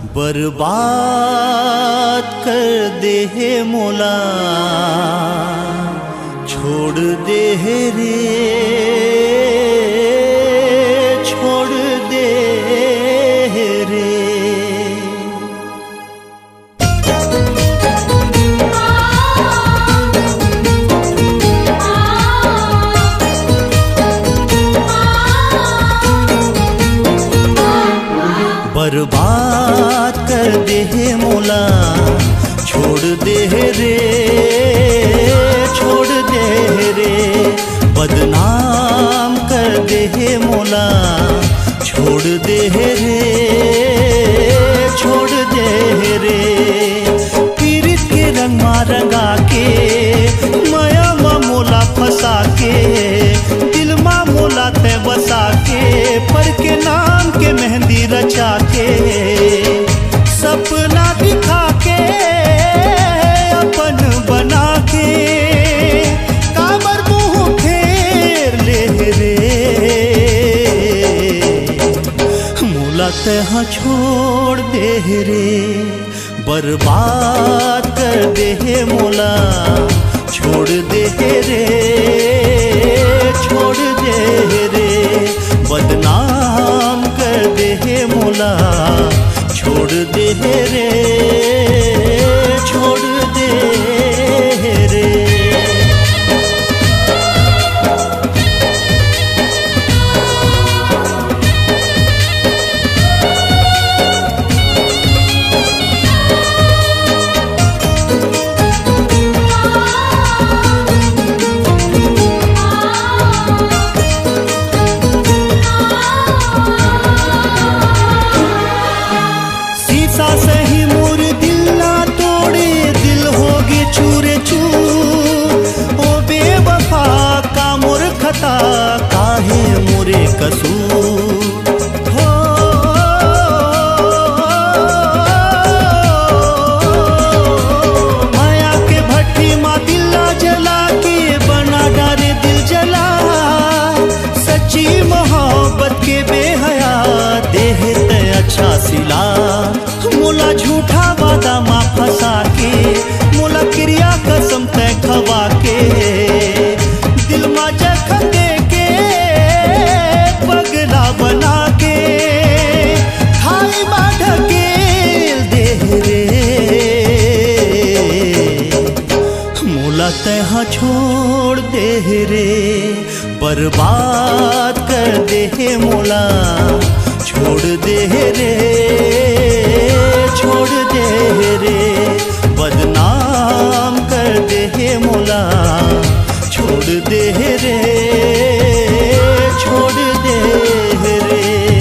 बर्बाद कर दे है मोला, छोड़ दे है रे, छोड़ दे है रे। बर्बाद कर दे है मोला, छोड़ दे है रे, छोड़ दे है रे। बदनाम कर दे है मोला, छोड़ दे है रे, छोड़ दे है रे। पीरित के रंग मा रंगा के, माया मा मोला फंसा के, दिल मा मोला ते बसा के, पर के नाम के मेहंदी रचा के, सपना दिखा के, अपन बना के, काबर मुँह फेर ले रे। मोला तहाँ छोड़ दे रे, बर्बाद कर दे है मोला, छोड़ दे रे, छोड़ दे रे। बदनाम कर दे है मोला, छोड़ दे रे, छोड़ दे रे। सही मोर दिल ना तोड़े, दिल होगी चूरे चूर। ओ बेवफा का मोर खता, काहे मोरे कसूर। हो माया के भट्टी माँ दिला जला के, बना डारे दिल जला। सच्ची मोहब्बत के बेहया, देह ते अच्छा सिला। मोला झूठा वादा माँ फंसा के, मोला क्रिया कसम तय खवा के, दिल माँ जखम दे के, पगला बना के, थाई माँ ढकेल दे रे। मोला तहाँ छोड़ दे रे, बर्बाद कर दे मोला, छोड़ दे रे,